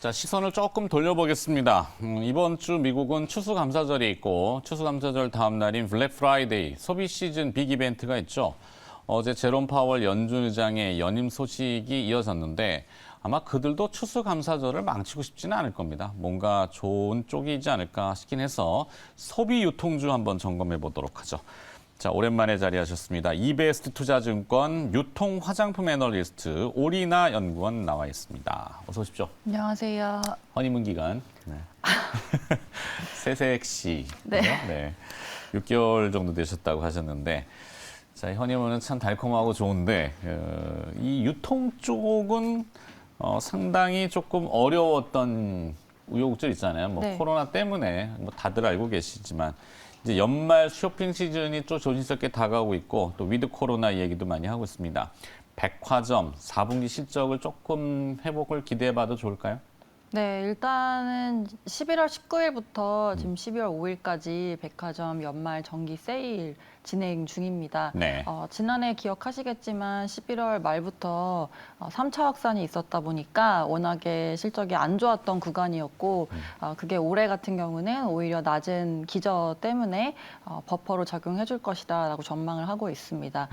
자, 시선을 조금 돌려보겠습니다. 이번 주 미국은 추수감사절이 있고 추수감사절 다음 날인 블랙 프라이데이, 소비 시즌 빅 이벤트가 있죠. 어제 제롬 파월 연준 의장의 연임 소식이 이어졌는데 아마 그들도 추수감사절을 망치고 싶지는 않을 겁니다. 뭔가 좋은 쪽이지 않을까 싶긴 해서 소비 유통주 한번 점검해 보도록 하죠. 자, 오랜만에 자리하셨습니다. 이베스트 투자증권 유통 화장품 애널리스트 오리나 연구원 나와 있습니다. 어서 오십시오. 안녕하세요. 허니문 기간. 네. 새색 씨. 네. 네. 6개월 정도 되셨다고 하셨는데, 자, 허니문은 참 달콤하고 좋은데, 이 유통 쪽은 상당히 조금 어려웠던 우여곡절 있잖아요. 뭐 네. 코로나 때문에 뭐 다들 알고 계시지만, 이제 연말 쇼핑 시즌이 또 조심스럽게 다가오고 있고 또 위드 코로나 얘기도 많이 하고 있습니다. 백화점 4분기 실적을 조금 회복을 기대해봐도 좋을까요? 네, 일단은 11월 19일부터 지금 12월 5일까지 백화점 연말 정기 세일 진행 중입니다. 네. 지난해 기억하시겠지만 11월 말부터 3차 확산이 있었다 보니까 워낙에 실적이 안 좋았던 구간이었고 그게 올해 같은 경우는 오히려 낮은 기저 때문에 버퍼로 작용해 줄 것이다 라고 전망을 하고 있습니다.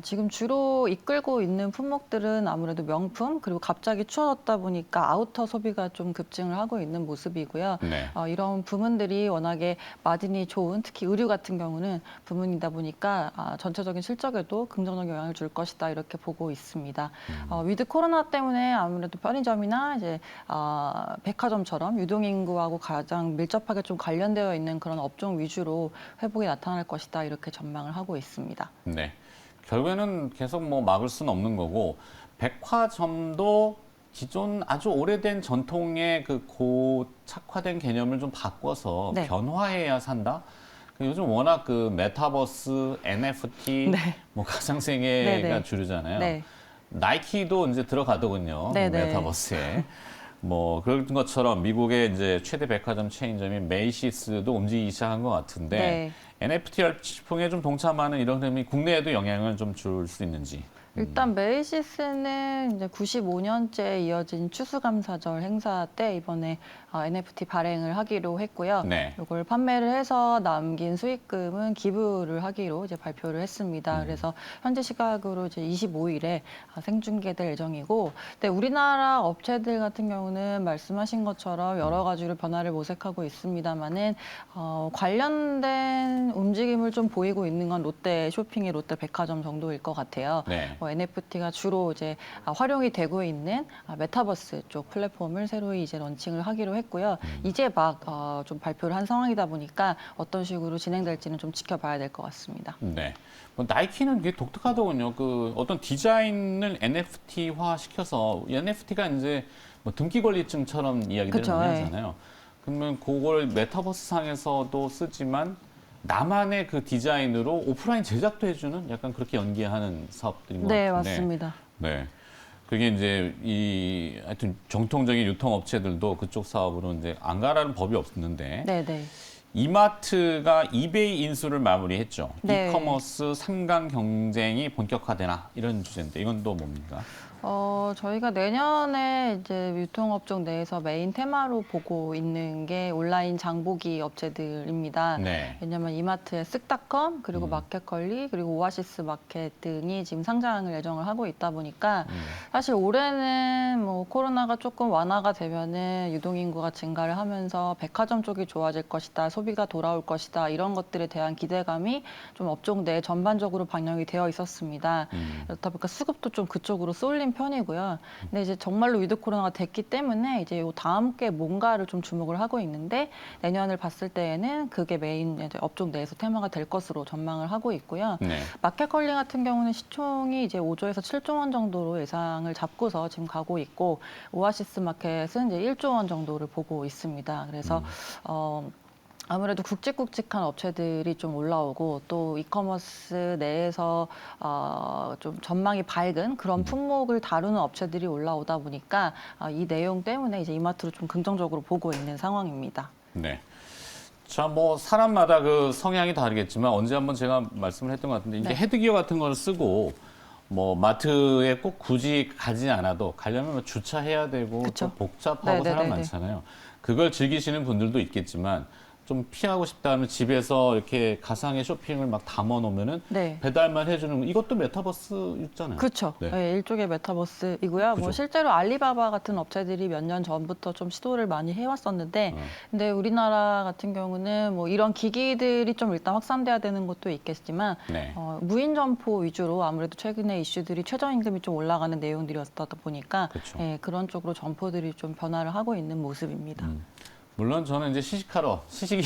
지금 주로 이끌고 있는 품목들은 아무래도 명품 그리고 갑자기 추워졌다 보니까 아우터 소비가 좀 급증을 하고 있는 모습이고요. 네. 이런 부문들이 워낙에 마진이 좋은 특히 의류 같은 경우는 부문이다 보니까 전체적인 실적에도 긍정적 영향을 줄 것이다 이렇게 보고 있습니다. 위드 코로나 때문에 아무래도 편의점이나 이제 백화점처럼 유동인구하고 가장 밀접하게 좀 관련되어 있는 그런 업종 위주로 회복이 나타날 것이다 이렇게 전망을 하고 있습니다. 네. 결국에는 계속 뭐 막을 수는 없는 거고 백화점도 기존 아주 오래된 전통의 그 고착화된 개념을 좀 바꿔서 네. 변화해야 산다. 요즘 워낙 그 메타버스, NFT, 네. 뭐 가상세계가 네네. 주류잖아요. 네. 나이키도 이제 들어가더군요. 네네. 메타버스에. 뭐 그런 것처럼 미국의 이제 최대 백화점 체인점인 메이시스도 움직이기 시작한 것 같은데 네. NFT 열풍에 좀 동참하는 이런 흐름이 국내에도 영향을 좀 줄 수 있는지. 일단 메이시스는 이제 95년째 이어진 추수감사절 행사 때 이번에 NFT 발행을 하기로 했고요. 네. 이걸 판매를 해서 남긴 수익금은 기부를 하기로 이제 발표를 했습니다. 그래서 현재 시각으로 이제 25일에 생중계될 예정이고, 근데 우리나라 업체들 같은 경우는 말씀하신 것처럼 여러 가지로 변화를 모색하고 있습니다만은 관련된 움직임을 좀 보이고 있는 건 롯데 쇼핑의 롯데 백화점 정도일 것 같아요. 네. NFT가 주로 이제 활용이 되고 있는 메타버스 쪽 플랫폼을 새로이 이제 런칭을 하기로 했고요. 이제 막 좀 발표를 한 상황이다 보니까 어떤 식으로 진행될지는 좀 지켜봐야 될 것 같습니다. 네. 뭐 나이키는 되게 독특하더군요. 그 어떤 디자인을 NFT화 시켜서 NFT가 이제 뭐 등기 권리증처럼 이야기들을 그쵸, 많이 예. 하잖아요. 그러면 그걸 메타버스 상에서도 쓰지만 나만의 그 디자인으로 오프라인 제작도 해주는 약간 그렇게 연계하는 사업들인 것 네, 같은데. 맞습니다. 네. 그게 이제 하여튼 정통적인 유통업체들도 그쪽 사업으로 이제 안 가라는 법이 없는데. 네, 네. 이마트가 이베이 인수를 마무리했죠. 네. 이커머스 상강 경쟁이 본격화되나 이런 주제인데 이건 또 뭡니까? 저희가 내년에 이제 유통업종 내에서 메인 테마로 보고 있는 게 온라인 장보기 업체들입니다. 네. 왜냐하면 이마트의 쓱닷컴 그리고 마켓컬리 그리고 오아시스 마켓 등이 지금 상장을 예정을 하고 있다 보니까 사실 올해는 뭐 코로나가 조금 완화가 되면은 유동인구가 증가를 하면서 백화점 쪽이 좋아질 것이다, 소비가 돌아올 것이다 이런 것들에 대한 기대감이 좀 업종 내에 전반적으로 반영이 되어 있었습니다. 그렇다 보니까 수급도 좀 그쪽으로 쏠린 편이고요. 근데 이제 정말로 위드 코로나가 됐기 때문에 이제 요 다음 게 뭔가를 좀 주목을 하고 있는데 내년을 봤을 때에는 그게 메인 이제 업종 내에서 테마가 될 것으로 전망을 하고 있고요. 네. 마켓컬리 같은 경우는 시총이 이제 5조에서 7조 원 정도로 예상을 잡고서 지금 가고 있고 오아시스 마켓은 이제 1조 원 정도를 보고 있습니다. 그래서 아무래도 굵직굵직한 업체들이 좀 올라오고 또 이커머스 내에서 좀 전망이 밝은 그런 품목을 다루는 업체들이 올라오다 보니까 이 내용 때문에 이제 이마트로 좀 긍정적으로 보고 있는 상황입니다. 네. 자, 뭐 사람마다 그 성향이 다르겠지만 언제 한번 제가 말씀을 했던 것 같은데 이게 네. 헤드기어 같은 걸 쓰고 뭐 마트에 꼭 굳이 가지 않아도 가려면 뭐 주차해야 되고 그쵸. 또 복잡하고 사람 네네네네. 많잖아요. 그걸 즐기시는 분들도 있겠지만 좀 피하고 싶다면 집에서 이렇게 가상의 쇼핑을 막 담아 놓으면은 네. 배달만 해주는 이것도 메타버스 있잖아요. 그렇죠. 네. 네, 일종의 메타버스이고요. 그죠. 뭐 실제로 알리바바 같은 업체들이 몇 년 전부터 좀 시도를 많이 해왔었는데, 근데 우리나라 같은 경우는 뭐 이런 기기들이 좀 일단 확산돼야 되는 것도 있겠지만, 네. 무인 점포 위주로 아무래도 최근에 이슈들이 최저임금이 좀 올라가는 내용들이었다 보니까, 그쵸. 예, 그런 쪽으로 점포들이 좀 변화를 하고 있는 모습입니다. 물론 저는 이제 시식하러 시식이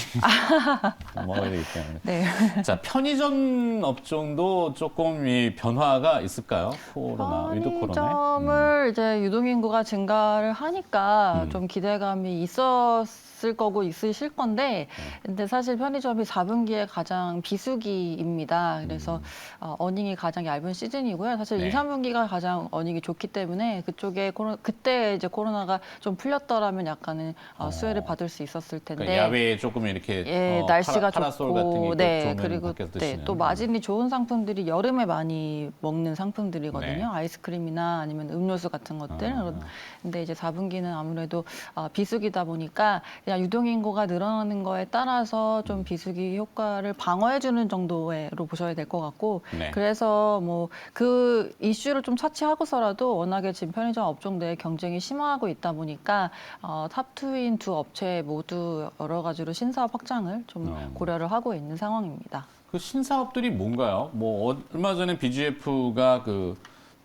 먹어야 되기 때문에. 네. 자, 편의점 업종도 조금 이 변화가 있을까요? 코로나, 위드 코로나에? 편의점을 이제 유동인구가 증가를 하니까 좀 기대감이 있었을 거고 있으실 건데, 근데 사실 편의점이 4분기에 가장 비수기입니다. 그래서 어닝이 가장 얇은 시즌이고요. 사실 네. 2, 3분기가 가장 어닝이 좋기 때문에 그쪽에 그때 이제 코로나가 좀 풀렸더라면 약간은 수혜를 받을 수 있었을 텐데. 그러니까 야외에 조금 이렇게 예, 날씨가 파라솔 좋고, 같은 게 네, 좋으면 그리고 밖에서 네, 드시는. 또 마진이 좋은 상품들이 여름에 많이 먹는 상품들이거든요. 네. 아이스크림이나 아니면 음료수 같은 것들. 아. 근데 이제 4분기는 아무래도 비수기다 보니까 그냥 유동인구가 늘어나는 거에 따라서 좀 비수기 효과를 방어해주는 정도로 보셔야 될 것 같고, 네. 그래서 뭐 그 이슈를 좀 차치하고서라도 워낙에 지금 편의점 업종 내에 경쟁이 심화하고 있다 보니까 탑2인 두 업체 모두 여러 가지로 신사업 확장을 좀 고려를 하고 있는 상황입니다. 그 신사업들이 뭔가요? 뭐 얼마 전에 BGF가 그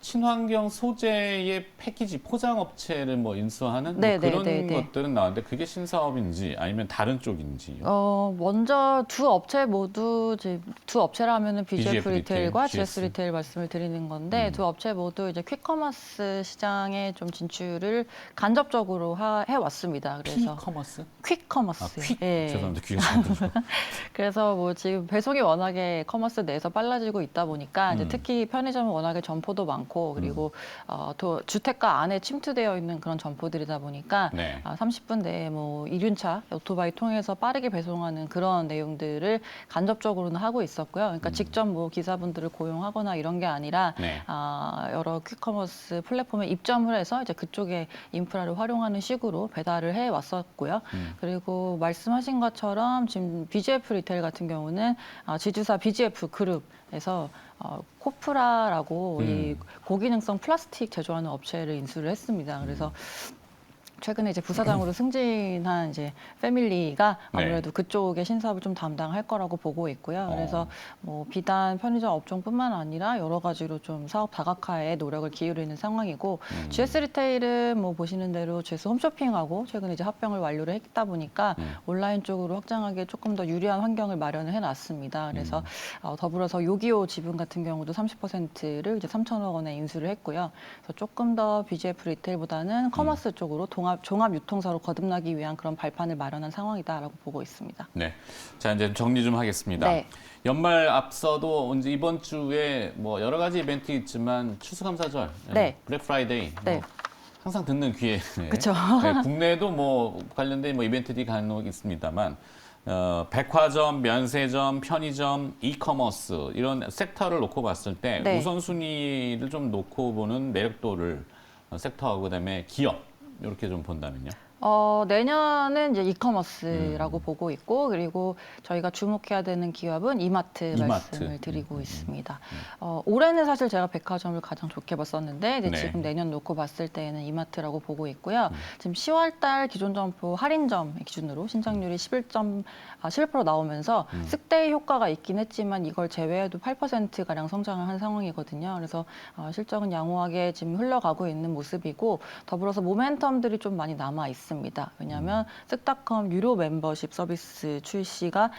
친환경 소재의 패키지 포장 업체를 뭐 인수하는 뭐 네, 네, 그런 네, 네. 것들은 나왔는데 그게 신사업인지 아니면 다른 쪽인지요? 먼저 두 업체 모두 이제 두 업체라면은 BGF BGF 리테일과 리테일, GS 리테일 말씀을 드리는 건데 두 업체 모두 이제 퀵커머스 시장에 좀 진출을 간접적으로 해 왔습니다. 그래서 피커머스? 퀵커머스. 퀵. 예. 죄송합니다. 귀가 잘 들려. 그래서 뭐 지금 배송이 워낙에 커머스 내에서 빨라지고 있다 보니까 이제 특히 편의점은 워낙에 점포도 많고 그리고 또 주택가 안에 침투되어 있는 그런 점포들이다 보니까 네. 30분 내에 뭐 이륜차 오토바이 통해서 빠르게 배송하는 그런 내용들을 간접적으로는 하고 있었고요. 그러니까 직접 뭐 기사분들을 고용하거나 이런 게 아니라 네. 여러 퀵커머스 플랫폼에 입점을 해서 이제 그쪽에 인프라를 활용하는 식으로 배달을 해 왔었고요. 그리고 말씀하신 것처럼 지금 BGF 리테일 같은 경우는 지주사 BGF 그룹에서 코프라라고 이 고기능성 플라스틱 제조하는 업체를 인수를 했습니다. 그래서 최근에 이제 부사장으로 승진한 이제 패밀리가 아무래도 그쪽의 신사업을 좀 담당할 거라고 보고 있고요. 그래서 뭐 비단 편의점 업종뿐만 아니라 여러 가지로 좀 사업 다각화에 노력을 기울이는 상황이고 GS 리테일은 뭐 보시는 대로 GS 홈쇼핑하고 최근에 이제 합병을 완료를 했다 보니까 온라인 쪽으로 확장하기에 조금 더 유리한 환경을 마련을 해놨습니다. 그래서 더불어서 요기요 지분 같은 경우도 30%를 이제 3천억 원에 인수를 했고요. 그래서 조금 더 BGF 리테일보다는 커머스 쪽으로 종합 유통사로 거듭나기 위한 그런 발판을 마련한 상황이다라고 보고 있습니다. 네. 자, 이제 정리 좀 하겠습니다. 네. 연말 앞서도 이제 이번 주에 뭐 여러 가지 이벤트 있지만 추수감사절, 네. 블랙 프라이데이, 네. 뭐 항상 듣는 기회. 그쵸. 네, 국내에도 뭐 관련된 뭐 이벤트들이 간혹 있습니다만 백화점, 면세점, 편의점, 이커머스 이런 섹터를 놓고 봤을 때 네. 우선순위를 좀 놓고 보는 매력도를 섹터하고 그다음에 기업 이렇게 좀 본다면요. 내년은 이제 이커머스라고 보고 있고 그리고 저희가 주목해야 되는 기업은 이마트 말씀을 드리고 있습니다. 올해는 사실 제가 백화점을 가장 좋게 봤었는데 이제 네. 지금 내년 놓고 봤을 때에는 이마트라고 보고 있고요. 지금 10월 달 기존 점포 할인점 기준으로 신장률이 11% 나오면서 쓱대의 효과가 있긴 했지만 이걸 제외해도 8%가량 성장을 한 상황이거든요. 그래서 실적은 양호하게 지금 흘러가고 있는 모습이고 더불어서 모멘텀들이 좀 많이 남아 있습니다. 왜냐하면 쓱닷컴 유료 멤버십 서비스 출시가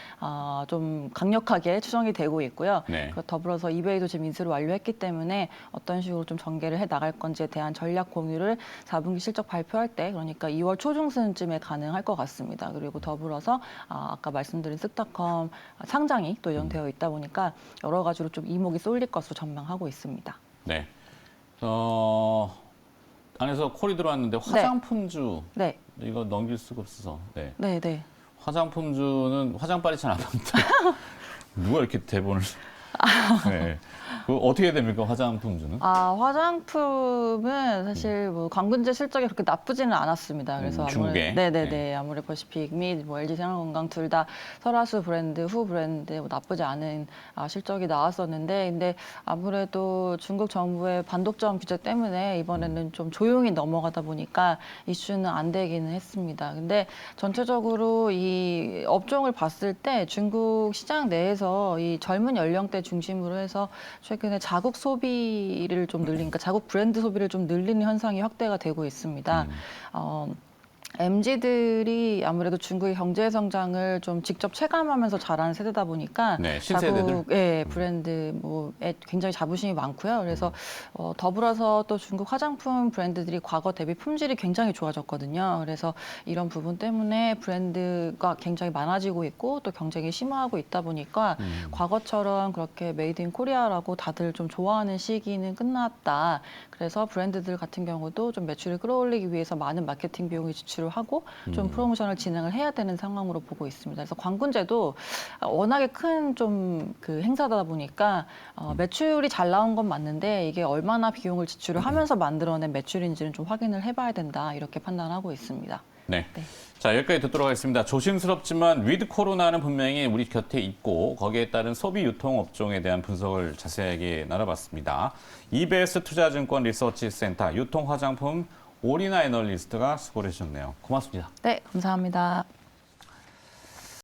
좀 강력하게 추정이 되고 있고요. 네. 더불어서 이베이도 지금 인수를 완료했기 때문에 어떤 식으로 좀 전개를 해 나갈 건지에 대한 전략 공유를 4분기 실적 발표할 때 그러니까 2월 초중순쯤에 가능할 것 같습니다. 그리고 더불어서 아까 말씀드린 쓱닷컴 상장이 또 예정되어 있다 보니까 여러 가지로 좀 이목이 쏠릴 것으로 전망하고 있습니다. 네. 안에서 콜이 들어왔는데 화장품주 네. 이거 넘길 수가 없어서. 네. 네, 네. 화장품주는 화장빨이 잘 안 나온다. 누가 이렇게 대본을? 네. 그 어떻게 됩니까, 화장품주는? 화장품은 사실 뭐 광군제 실적이 그렇게 나쁘지는 않았습니다. 그래서 중국에? 네네네. 아무래도 퍼시픽 및 뭐 LG 생활건강 둘 다 설화수 브랜드, 후 브랜드 뭐 나쁘지 않은 실적이 나왔었는데, 근데 아무래도 중국 정부의 반독점 규제 때문에 이번에는 좀 조용히 넘어가다 보니까 이슈는 안 되기는 했습니다. 근데 전체적으로 이 업종을 봤을 때 중국 시장 내에서 이 젊은 연령대 중심으로 해서 최근에 자국 소비를 좀 늘린, 그러니까 자국 브랜드 소비를 좀 늘리는 현상이 확대가 되고 있습니다. MZ들이 아무래도 중국의 경제 성장을 좀 직접 체감하면서 자라는 세대다 보니까 네, 신세대들. 자국 브랜드 뭐에 굉장히 자부심이 많고요. 그래서 더불어서 또 중국 화장품 브랜드들이 과거 대비 품질이 굉장히 좋아졌거든요. 그래서 이런 부분 때문에 브랜드가 굉장히 많아지고 있고 또 경쟁이 심화하고 있다 보니까 과거처럼 그렇게 메이드 인 코리아라고 다들 좀 좋아하는 시기는 끝났다. 그래서 브랜드들 같은 경우도 좀 매출을 끌어올리기 위해서 많은 마케팅 비용을 지출을 하고 좀 프로모션을 진행을 해야 되는 상황으로 보고 있습니다. 그래서 광군제도 워낙에 큰 좀 그 행사다 보니까 매출이 잘 나온 건 맞는데 이게 얼마나 비용을 지출을 하면서 만들어낸 매출인지는 좀 확인을 해봐야 된다, 이렇게 판단하고 있습니다. 네. 네. 자, 여기까지 듣도록 하겠습니다. 조심스럽지만 위드 코로나는 분명히 우리 곁에 있고 거기에 따른 소비 유통 업종에 대한 분석을 자세하게 나눠봤습니다. EBS 투자증권 리서치센터 유통 화장품 오리나 애널리스트가 수고를 해주셨네요. 고맙습니다. 네, 감사합니다.